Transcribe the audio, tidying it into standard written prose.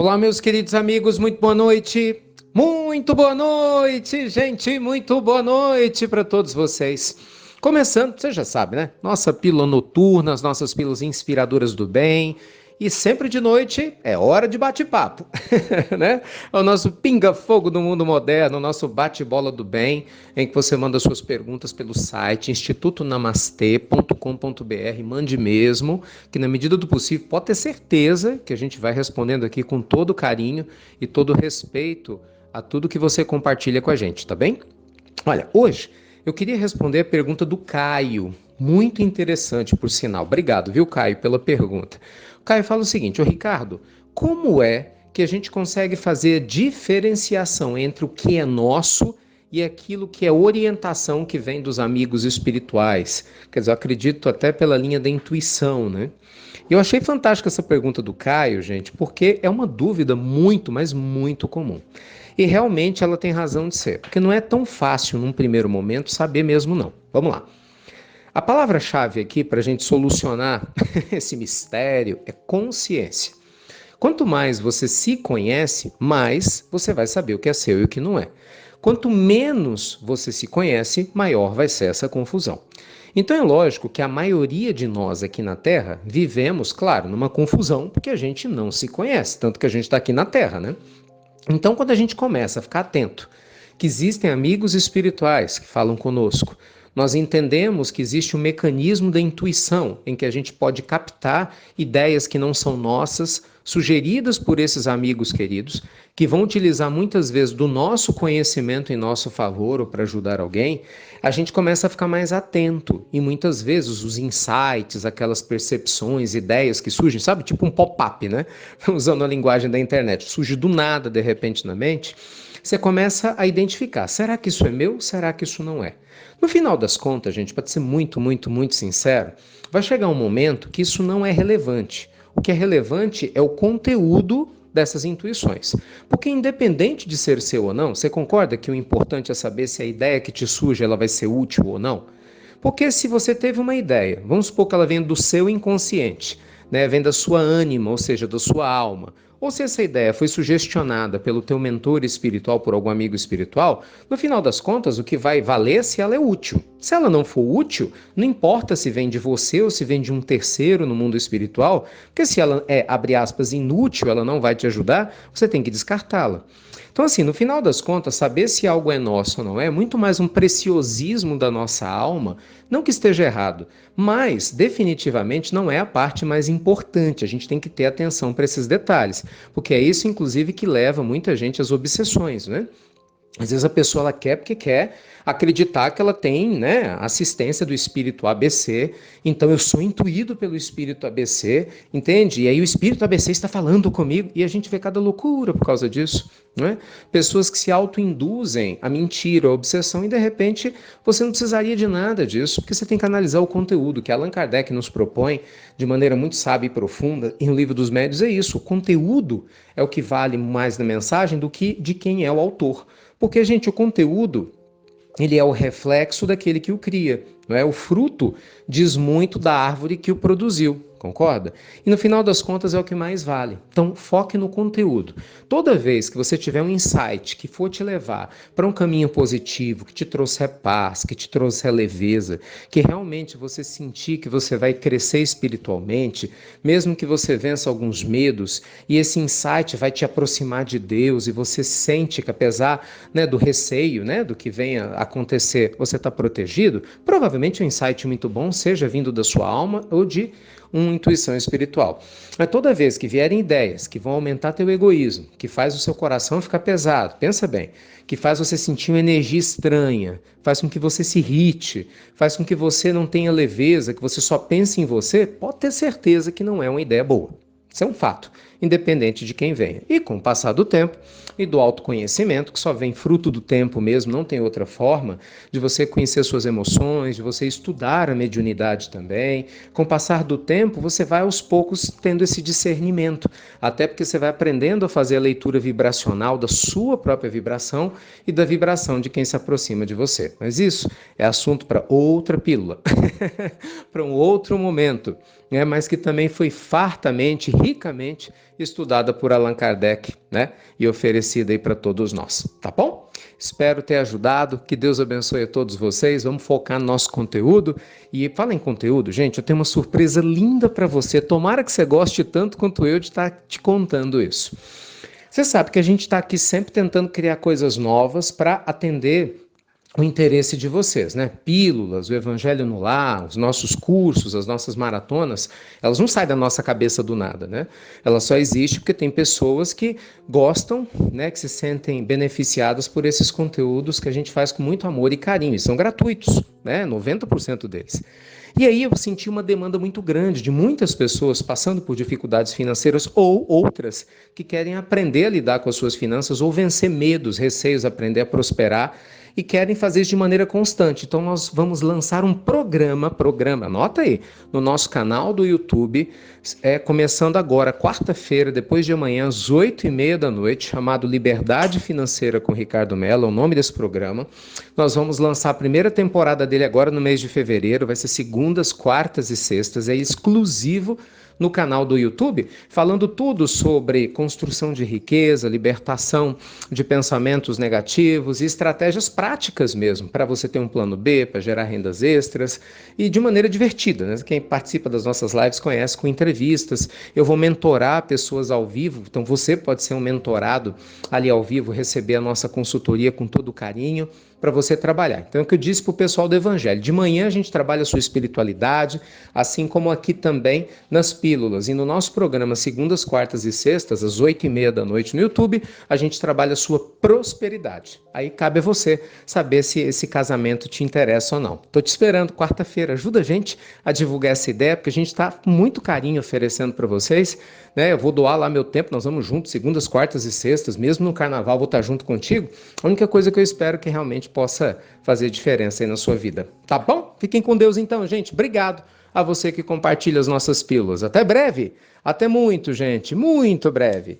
Olá, meus queridos amigos, muito boa noite. Muito boa noite, gente, muito boa noite para todos vocês. Começando, você já sabe, né? Nossa pílula noturna, as nossas pílulas inspiradoras do bem. E sempre de noite é hora de bate-papo, né? É o nosso pinga-fogo do mundo moderno, o nosso bate-bola do bem, em que você manda suas perguntas pelo site institutonamastê.com.br. Mande mesmo, que na medida do possível, pode ter certeza que a gente vai respondendo aqui com todo carinho e todo respeito a tudo que você compartilha com a gente, tá bem? Olha, hoje eu queria responder a pergunta do Caio. Muito interessante, por sinal. Obrigado, viu, Caio, pela pergunta. O Caio fala o seguinte: ô Ricardo, como é que a gente consegue fazer a diferenciação entre o que é nosso e aquilo que é orientação que vem dos amigos espirituais? Quer dizer, eu acredito até pela linha da intuição, né? Eu achei fantástica essa pergunta do Caio, gente, porque é uma dúvida muito, mas muito comum. E realmente ela tem razão de ser, porque não é tão fácil num primeiro momento saber mesmo não. Vamos lá. A palavra-chave aqui para a gente solucionar esse mistério é consciência. Quanto mais você se conhece, mais você vai saber o que é seu e o que não é. Quanto menos você se conhece, maior vai ser essa confusão. Então é lógico que a maioria de nós aqui na Terra vivemos, claro, numa confusão, porque a gente não se conhece, tanto que a gente está aqui na Terra, né? Então, quando a gente começa a ficar atento que existem amigos espirituais que falam conosco, nós entendemos que existe um mecanismo da intuição em que a gente pode captar ideias que não são nossas, sugeridas por esses amigos queridos, que vão utilizar muitas vezes do nosso conhecimento em nosso favor ou para ajudar alguém. A gente começa a ficar mais atento e muitas vezes os insights, aquelas percepções, ideias que surgem, sabe, tipo um pop-up, né? Usando a linguagem da internet, surge do nada de repente na mente. Você começa a identificar, será que isso é meu? Será que isso não é? No final das contas, gente, para ser muito, muito, muito sincero, vai chegar um momento que isso não é relevante. O que é relevante é o conteúdo dessas intuições. Porque independente de ser seu ou não, você concorda que o importante é saber se a ideia que te surge ela vai ser útil ou não? Porque se você teve uma ideia, vamos supor que ela vem do seu inconsciente, né, vem da sua ânima, ou seja, da sua alma, ou se essa ideia foi sugestionada pelo teu mentor espiritual, por algum amigo espiritual, no final das contas, o que vai valer é se ela é útil. Se ela não for útil, não importa se vem de você ou se vem de um terceiro no mundo espiritual, porque se ela é, abre aspas, inútil, ela não vai te ajudar, você tem que descartá-la. Então, assim, no final das contas, saber se algo é nosso ou não é muito mais um preciosismo da nossa alma, não que esteja errado, mas definitivamente não é a parte mais importante. A gente tem que ter atenção para esses detalhes, porque é isso, inclusive, que leva muita gente às obsessões, né? Às vezes a pessoa ela quer porque quer acreditar que ela tem, né, assistência do espírito ABC, então eu sou intuído pelo espírito ABC, entende? E aí o espírito ABC está falando comigo e a gente vê cada loucura por causa disso, né? Pessoas que se autoinduzem a mentira, a obsessão e de repente você não precisaria de nada disso, porque você tem que analisar o conteúdo que Allan Kardec nos propõe de maneira muito sábia e profunda em O Livro dos Médiuns. É isso, o conteúdo é o que vale mais na mensagem do que de quem é o autor. Porque, gente, o conteúdo, ele é o reflexo daquele que o cria, não é? O fruto diz muito da árvore que o produziu, concorda? E no final das contas é o que mais vale. Então, foque no conteúdo. Toda vez que você tiver um insight que for te levar para um caminho positivo, que te trouxer paz, que te trouxer leveza, que realmente você sentir que você vai crescer espiritualmente, mesmo que você vença alguns medos, e esse insight vai te aproximar de Deus, e você sente que apesar, né, do receio, né, do que venha acontecer, você está protegido, provavelmente um insight muito bom seja vindo da sua alma ou de uma intuição espiritual. Mas toda vez que vierem ideias que vão aumentar teu egoísmo, que faz o seu coração ficar pesado, pensa bem, que faz você sentir uma energia estranha, faz com que você se irrite, faz com que você não tenha leveza, que você só pense em você, pode ter certeza que não é uma ideia boa. Isso é um fato, independente de quem venha. E com o passar do tempo e do autoconhecimento, que só vem fruto do tempo mesmo, não tem outra forma, de você conhecer suas emoções, de você estudar a mediunidade também. Com o passar do tempo, você vai aos poucos tendo esse discernimento, até porque você vai aprendendo a fazer a leitura vibracional da sua própria vibração e da vibração de quem se aproxima de você. Mas isso é assunto para outra pílula, para um outro momento, mas que também foi fartamente ricamente estudada por Allan Kardec, né? E oferecida aí para todos nós, tá bom? Espero ter ajudado, que Deus abençoe a todos vocês, vamos focar no nosso conteúdo. E fala em conteúdo, gente, eu tenho uma surpresa linda para você, tomara que você goste tanto quanto eu de estar te contando isso. Você sabe que a gente está aqui sempre tentando criar coisas novas para atender o interesse de vocês, né? Pílulas, o Evangelho no Lar, os nossos cursos, as nossas maratonas, elas não saem da nossa cabeça do nada, né? Elas só existem porque tem pessoas que gostam, né, que se sentem beneficiadas por esses conteúdos que a gente faz com muito amor e carinho, e são gratuitos, né? 90% deles. E aí eu senti uma demanda muito grande de muitas pessoas passando por dificuldades financeiras ou outras que querem aprender a lidar com as suas finanças ou vencer medos, receios, aprender a prosperar e querem fazer isso de maneira constante. Então nós vamos lançar um programa, anota aí, no nosso canal do YouTube, começando agora, quarta-feira, depois de amanhã, às 8h30 da noite, chamado Liberdade Financeira com Ricardo Mello, é o nome desse programa. Nós vamos lançar a primeira temporada dele agora no mês de fevereiro, vai ser segundas, quartas e sextas, é exclusivo no canal do YouTube, falando tudo sobre construção de riqueza, libertação de pensamentos negativos e estratégias práticas mesmo, para você ter um plano B, para gerar rendas extras e de maneira divertida, né? Quem participa das nossas lives conhece, com entrevistas. Eu vou mentorar pessoas ao vivo, então você pode ser um mentorado ali ao vivo, receber a nossa consultoria com todo carinho, para você trabalhar. Então, é o que eu disse para o pessoal do Evangelho. De manhã a gente trabalha a sua espiritualidade, assim como aqui também nas pílulas. E no nosso programa, segundas, quartas e sextas, às 8h30 da noite no YouTube, a gente trabalha a sua prosperidade. Aí cabe a você saber se esse casamento te interessa ou não. Estou te esperando quarta-feira. Ajuda a gente a divulgar essa ideia, porque a gente está com muito carinho oferecendo para vocês, né? Eu vou doar lá meu tempo, nós vamos juntos, segundas, quartas e sextas, mesmo no carnaval vou estar junto contigo. A única coisa que eu espero é que realmente possa fazer diferença aí na sua vida. Tá bom? Fiquem com Deus então, gente. Obrigado a você que compartilha as nossas pílulas. Até breve. Até muito, gente. Muito breve.